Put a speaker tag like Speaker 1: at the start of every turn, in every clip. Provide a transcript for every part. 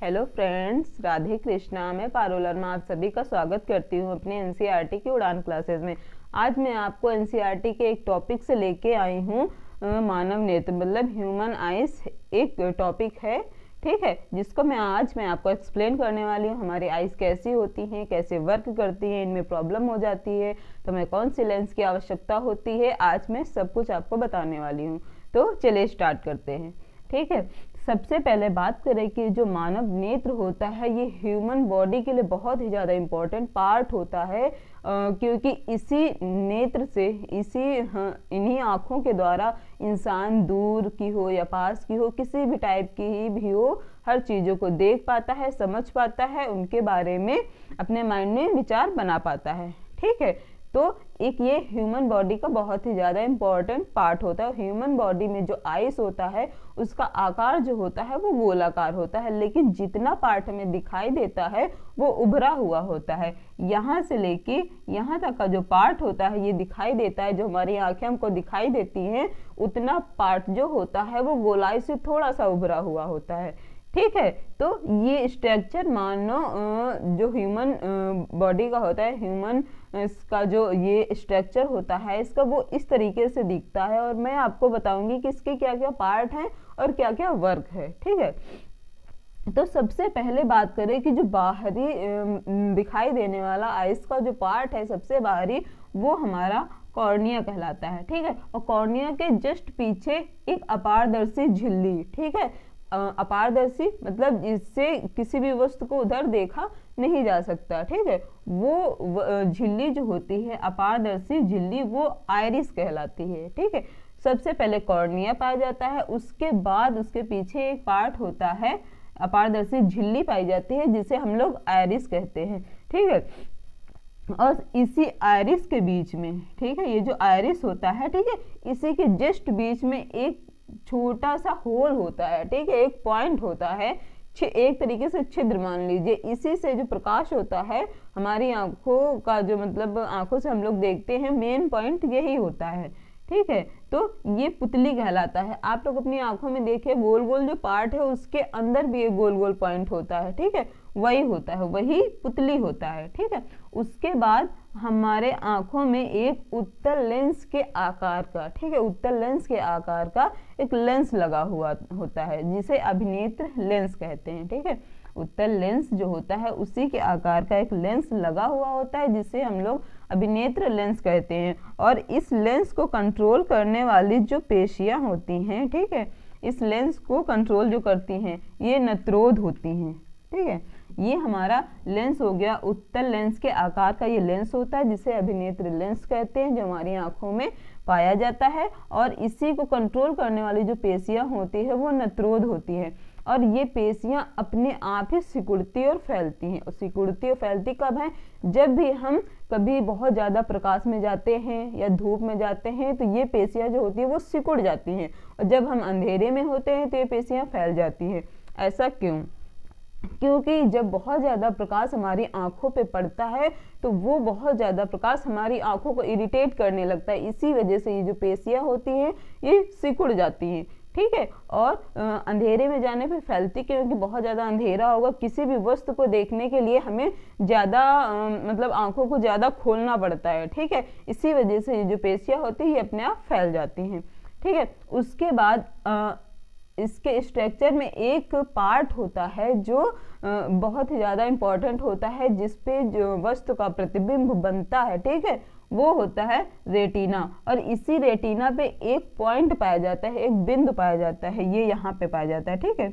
Speaker 1: Hello friends, Radhe Krishna. मैं पारोलर में आप सभी का स्वागत करती हूँ अपने एनसीईआरटी की उड़ान क्लासेस में। आज मैं आपको एनसीईआरटी के एक टॉपिक से लेके आई हूँ मानव नेत्र मतलब ह्यूमन आइज एक टॉपिक है, ठीक है, जिसको मैं आपको एक्सप्लेन करने वाली हूँ। हमारी आइज कैसी होती हैं, कैसे वर्क करती हैं, इनमें प्रॉब्लम हो जाती है तो हमें कौन सी लेंस की आवश्यकता होती है, आज मैं सब कुछ आपको बताने वाली हूँ। तो चलिए स्टार्ट करते हैं, ठीक है। सबसे पहले बात करें कि जो मानव नेत्र होता है ये ह्यूमन बॉडी के लिए बहुत ही ज़्यादा इम्पोर्टेंट पार्ट होता है, क्योंकि इसी नेत्र से इन्हीं आँखों के द्वारा इंसान दूर की हो या पास की हो, किसी भी टाइप की ही भी हो, हर चीज़ों को देख पाता है, समझ पाता है, उनके बारे में अपने माइंड में विचार बना पाता है, ठीक है। तो एक ये ह्यूमन बॉडी का बहुत ही ज़्यादा इम्पॉर्टेंट पार्ट होता है। ह्यूमन बॉडी में जो आइस होता है उसका आकार जो होता है वो गोलाकार होता है, लेकिन जितना पार्ट हमें दिखाई देता है वो उभरा हुआ होता है। यहाँ से लेके यहाँ तक का जो पार्ट होता है ये दिखाई देता है, जो हमारी आंखें हमको दिखाई देती हैं, उतना पार्ट जो होता है वो गोलाई से थोड़ा सा उभरा हुआ होता है, ठीक है। तो ये स्ट्रक्चर मानो जो ह्यूमन बॉडी का होता है, ह्यूमन इसका जो ये स्ट्रक्चर होता है इसका वो इस तरीके से दिखता है, और मैं आपको बताऊंगी कि इसके क्या क्या पार्ट हैं और क्या क्या वर्क है, ठीक है। तो सबसे पहले बात करें कि जो बाहरी दिखाई देने वाला आइस का जो पार्ट है सबसे बाहरी, वो हमारा कॉर्निया कहलाता है, ठीक है। और कॉर्निया के जस्ट पीछे एक अपारदर्शी झिल्ली, ठीक है। अपारदर्शी मतलब इससे किसी भी वस्तु को उधर देखा नहीं जा सकता, ठीक है। वो झिल्ली जो होती है अपारदर्शी झिल्ली, वो आइरिस कहलाती है, ठीक है। सबसे पहले कॉर्निया पाया जाता है, उसके बाद उसके पीछे एक पार्ट होता है, अपारदर्शी झिल्ली पाई जाती है जिसे हम लोग आइरिस कहते हैं, ठीक है। और इसी आइरिस के बीच में, ठीक है, ये जो आइरिस होता है, ठीक है, इसी के जस्ट बीच में एक छोटा सा होल होता है, ठीक है, एक पॉइंट होता है, एक तरीके से छिद्र मान लीजिए। इसी से जो प्रकाश होता है हमारी आंखों का, जो मतलब आंखों से हम लोग देखते हैं, मेन पॉइंट यही होता है, ठीक है। तो ये पुतली कहलाता है। आप लोग अपनी आंखों में देखिए, गोल गोल जो पार्ट है उसके अंदर भी एक गोल गोल पॉइंट होता है, ठीक है, वही होता है, वही पुतली होता है, ठीक है। उसके बाद हमारे आंखों में एक उत्तल लेंस के आकार का, ठीक है, उत्तल लेंस के आकार का एक लेंस लगा हुआ होता है जिसे अभिनेत्र लेंस कहते हैं, ठीक है। उत्तल लेंस जो होता है उसी के आकार का एक लेंस लगा हुआ होता है जिसे हम लोग अभिनेत्र लेंस कहते हैं। और इस लेंस को कंट्रोल करने वाली जो पेशियां होती हैं, ठीक है, इस लेंस को कंट्रोल जो करती हैं ये नेत्रोद होती हैं, ठीक है। ये हमारा लेंस हो गया, उत्तल लेंस के आकार का ये लेंस होता है जिसे अभिनेत्र लेंस कहते हैं, जो हमारी आंखों में पाया जाता है। और इसी को कंट्रोल करने वाली जो पेशियां होती है वो नेत्रोद होती है। और ये पेशियां अपने आप ही सिकुड़ती और फैलती हैं। और सिकुड़ती और फैलती कब है? जब भी हम कभी बहुत ज़्यादा प्रकाश में जाते हैं या धूप में जाते हैं तो ये पेशियां जो होती है वो सिकुड़ जाती हैं, और जब हम अंधेरे में होते हैं तो ये पेशियां फैल जाती हैं। ऐसा क्यों? क्योंकि जब बहुत ज़्यादा प्रकाश हमारी आंखों पे पड़ता है तो वो बहुत ज़्यादा प्रकाश हमारी आंखों को इरिटेट करने लगता है, इसी वजह से ये जो पेशियां होती हैं ये सिकुड़ जाती हैं, ठीक है। और अंधेरे में जाने पे फैलती, क्योंकि बहुत ज़्यादा अंधेरा होगा, किसी भी वस्तु को देखने के लिए हमें ज़्यादा मतलब आंखों को ज़्यादा खोलना पड़ता है, ठीक है। इसी वजह से ये जो पेशियां होती है ये अपने आप फैल जाती हैं, ठीक है। उसके बाद इसके स्ट्रक्चर में एक पार्ट होता है जो बहुत ही ज़्यादा इम्पॉर्टेंट होता है, जिसपे जो वस्तु का प्रतिबिंब बनता है, ठीक है, वो होता है रेटिना। और इसी रेटिना पे एक पॉइंट पाया जाता है, एक बिंदु पाया जाता है, ये यहाँ पे पाया जाता है, ठीक है।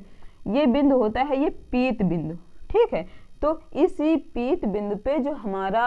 Speaker 1: ये बिंदु होता है ये पीत बिंदु, ठीक है। तो इसी पीत बिंदु पे जो हमारा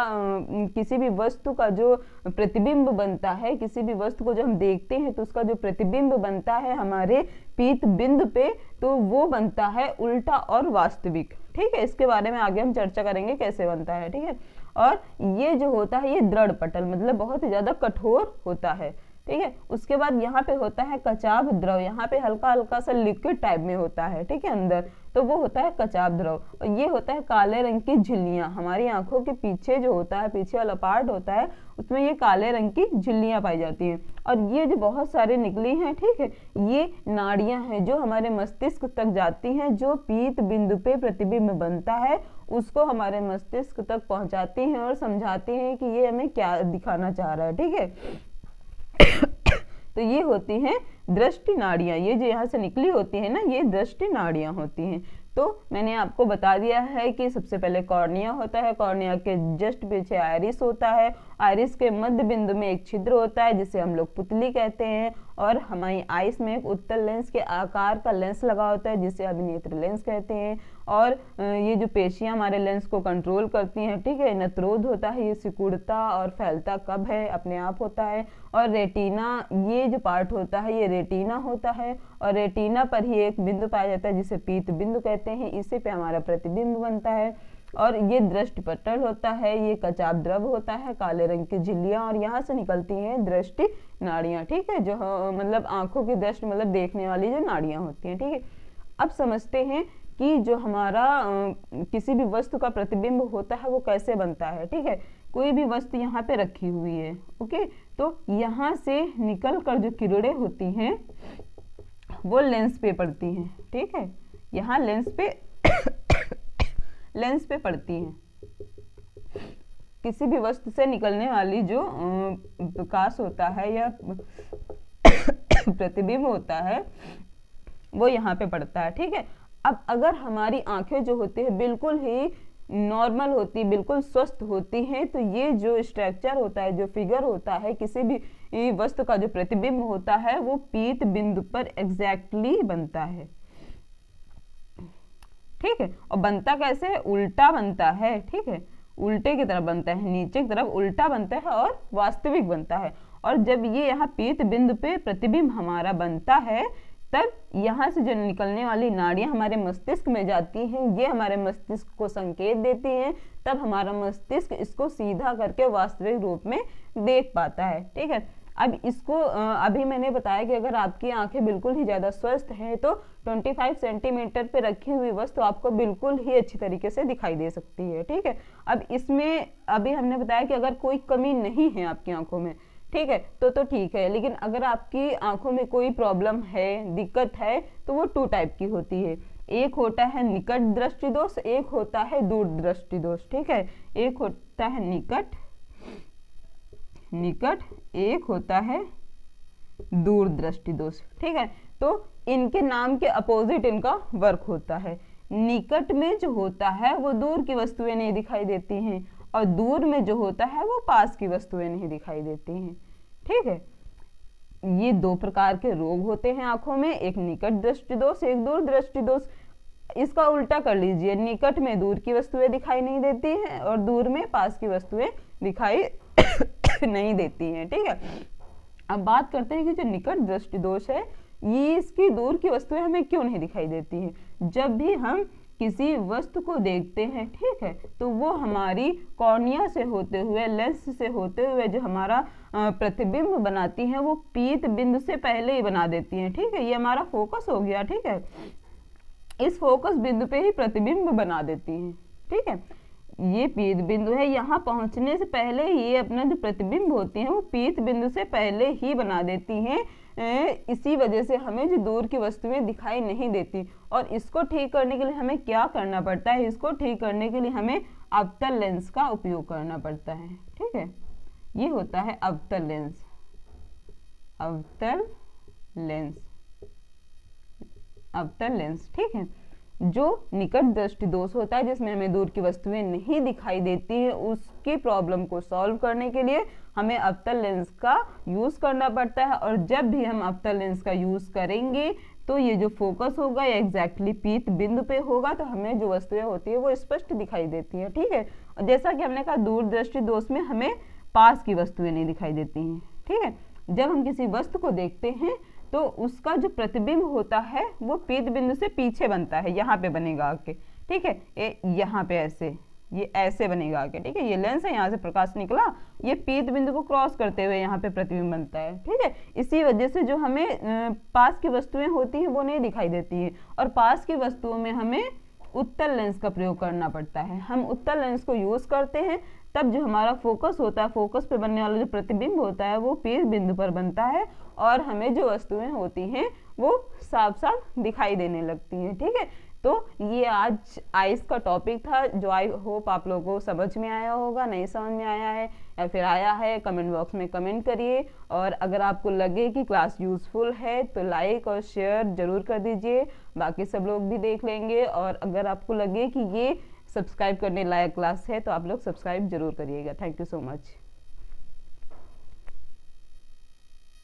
Speaker 1: किसी भी वस्तु का जो प्रतिबिंब बनता है, किसी भी वस्तु को जो हम देखते हैं तो उसका जो प्रतिबिंब बनता है हमारे पीत बिंदु पे, तो वो बनता है उल्टा और वास्तविक, ठीक है। इसके बारे में आगे हम चर्चा करेंगे कैसे बनता है, ठीक है। और ये जो होता है ये दृढ़ पटल मतलब बहुत ही ज़्यादा कठोर होता है, ठीक है। उसके बाद यहाँ पे होता है कचाभ द्रव, यहाँ पे हल्का हल्का सा लिक्विड टाइप में होता है, ठीक है, अंदर, तो वो होता है कचाभ द्रव। और ये होता है काले रंग की झिल्लियां, हमारी आंखों के पीछे जो होता है, पीछे वाला पार्ट होता है, उसमें ये काले रंग की झिल्लियां पाई जाती हैं। और ये जो बहुत सारी निकली हैं, ठीक है, ये नाड़ियां हैं जो हमारे मस्तिष्क तक जाती हैं, जो पीत बिंदु पे प्रतिबिंब बनता है उसको हमारे मस्तिष्क तक पहुंचाती हैं और समझाती हैं कि ये हमें क्या दिखाना चाह रहा है, ठीक है। तो ये होती हैं दृष्टि नाड़ियां, ये जो यहाँ से निकली होती है ना, ये दृष्टि नाड़ियां होती हैं। तो मैंने आपको बता दिया है कि सबसे पहले कॉर्निया होता है, कॉर्निया के जस्ट पीछे आइरिस होता है, आइरिस के मध्य बिंदु में एक छिद्र होता है जिसे हम लोग पुतली कहते हैं, और हमारी आइस में एक उत्तल लेंस के आकार का लेंस लगा होता है जिसे अभिनेत्र लेंस कहते हैं। और ये जो पेशियां हमारे लेंस को कंट्रोल करती हैं, ठीक है, नेत्रोध होता है, ये सिकुड़ता और फैलता कब है, अपने आप होता है। और रेटिना, ये जो पार्ट होता है ये रेटिना होता है, और रेटिना पर ही एक बिंदु पाया जाता है जिसे पीत बिंदु कहते हैं, इसी पे हमारा प्रतिबिंब बनता है। और ये दृष्टि पटल होता है, ये कचाभ द्रव होता है, काले रंग की झिल्लियां, और यहाँ से निकलती हैं दृष्टि नाड़ियां, ठीक है, जो मतलब आंखों की दृष्टि मतलब देखने वाली जो नाड़ियां होती हैं, ठीक है। अब समझते हैं कि जो हमारा किसी भी वस्तु का प्रतिबिंब होता है वो कैसे बनता है, ठीक है। कोई भी वस्तु यहाँ पे रखी हुई है, ओके, तो यहाँ से निकल कर जो किरणें होती हैं वो लेंस पे पड़ती हैं, ठीक है, यहाँ लेंस पे पड़ती हैं। किसी भी वस्तु से निकलने वाली जो प्रकाश होता है या प्रतिबिंब होता है वो यहाँ पे पड़ता है, ठीक है। अब अगर हमारी आंखें जो होती है बिल्कुल ही नॉर्मल होती, बिल्कुल स्वस्थ होती हैं, तो ये जो स्ट्रक्चर होता है, जो फिगर होता है, किसी भी वस्तु का जो प्रतिबिंब होता है वो पीत बिंदु पर एग्जैक्टली बनता है, ठीक है। और बनता कैसे है? उल्टा बनता है, ठीक है, उल्टे की तरफ बनता है, नीचे की तरफ उल्टा बनता है और वास्तविक बनता है। और जब ये यहाँ पीत बिंदु पे प्रतिबिंब हमारा बनता है, तब यहाँ से जो निकलने वाली नाड़ियाँ हमारे मस्तिष्क में जाती हैं, ये हमारे मस्तिष्क को संकेत देती हैं, तब हमारा मस्तिष्क इसको सीधा करके वास्तविक रूप में देख पाता है, ठीक है। अब इसको अभी मैंने बताया कि अगर आपकी आंखें बिल्कुल ही ज़्यादा स्वस्थ हैं तो 25 सेंटीमीटर पे रखी हुई वस्तु आपको बिल्कुल ही अच्छी तरीके से दिखाई दे सकती है, ठीक है। अब इसमें अभी हमने बताया कि अगर कोई कमी नहीं है आपकी आंखों में, ठीक है, तो ठीक है, लेकिन अगर आपकी आंखों में कोई प्रॉब्लम है, दिक्कत है, तो वो 2 टाइप की होती है। एक होता है निकट दृष्टि दोष, एक होता है दूर दृष्टि दोष, ठीक है। एक होता है निकट, एक होता है दूर दृष्टि दोष, ठीक है। तो इनके नाम के अपोजिट इनका वर्क होता है। निकट में जो होता है वो दूर की वस्तुएं नहीं दिखाई देती हैं, और दूर में जो होता है वो पास की वस्तुएं नहीं दिखाई देती हैं, ठीक है। ये 2 प्रकार के रोग होते हैं आंखों में, एक निकट दृष्टि दोष, एक दूर दृष्टि दोष। इसका उल्टा कर लीजिए, निकट में दूर की वस्तुएं दिखाई नहीं देती हैं और दूर में पास की वस्तुएं दिखाई नहीं देती हैं, ठीक है। अब बात करते हैं कि जो निकट दृष्टि दोष है, ये इसकी दूर की वस्तुएं हमें क्यों नहीं दिखाई देती हैं। जब भी हम किसी वस्तु को देखते हैं, ठीक है, तो वो हमारी कॉर्निया से होते हुए, लेंस से होते हुए जो हमारा प्रतिबिंब बनाती हैं, वो पीत बिंदु से पहले ही बना देती हैं, ठीक है। ये हमारा फोकस हो गया, ठीक है, इस फोकस बिंदु पे ही प्रतिबिंब बना देती हैं, ठीक है। ये पीत बिंदु है, यहाँ पहुंचने से पहले ये अपना जो प्रतिबिंब होती हैं वो पीत बिंदु से पहले ही बना देती हैं। इसी वजह से हमें जो दूर की वस्तुएं दिखाई नहीं देती। और इसको ठीक करने के लिए हमें क्या करना पड़ता है? इसको ठीक करने के लिए हमें अवतल लेंस का उपयोग करना पड़ता है, ठीक है। ये होता है अवतल लेंस, अवतल लेंस, ठीक है। जो निकट दृष्टि दोष होता है, जिसमें हमें दूर की वस्तुएं नहीं दिखाई देती है, उसकी प्रॉब्लम को सॉल्व करने के लिए हमें अवतल लेंस का यूज करना पड़ता है। और जब भी हम अवतल लेंस का यूज करेंगे तो ये जो फोकस होगा ये एग्जैक्टली पीत बिंदु पे होगा, तो हमें जो वस्तुएं होती है वो स्पष्ट दिखाई देती है, ठीक है। और जैसा कि हमने कहा, दूर दृष्टि दोष में हमें पास की वस्तुएं नहीं दिखाई देती हैं, ठीक है। जब हम किसी वस्तु को देखते हैं तो उसका जो प्रतिबिंब होता है वो पीत बिंदु से पीछे बनता है, यहाँ पे बनेगा आके, ठीक है, यहाँ पे ऐसे ये ऐसे बनेगा आगे, ठीक है। ये लेंस है, यहाँ से प्रकाश निकला, ये पीत बिंदु को क्रॉस करते हुए यहाँ पे प्रतिबिंब बनता है, ठीक है। इसी वजह से जो हमें पास की वस्तुएं होती हैं वो नहीं दिखाई देती हैं, और पास की वस्तुओं में हमें उत्तल लेंस का प्रयोग करना पड़ता है। हम उत्तल लेंस को यूज करते हैं तब जो हमारा फोकस होता है, फोकस पे बनने वाला जो प्रतिबिंब होता है वो पीत बिंदु पर बनता है, और हमें जो वस्तुएं होती हैं वो साफ साफ दिखाई देने लगती हैं, ठीक है। तो ये आज आइस का टॉपिक था, जो आई होप आप लोगों को समझ में आया होगा। नहीं समझ में आया है या फिर आया है, कमेंट बॉक्स में कमेंट करिए, और अगर आपको लगे कि क्लास यूजफुल है तो लाइक और शेयर जरूर कर दीजिए, बाकी सब लोग भी देख लेंगे। और अगर आपको लगे कि ये सब्सक्राइब करने लायक क्लास है तो आप लोग सब्सक्राइब जरूर करिएगा। Thank you so much.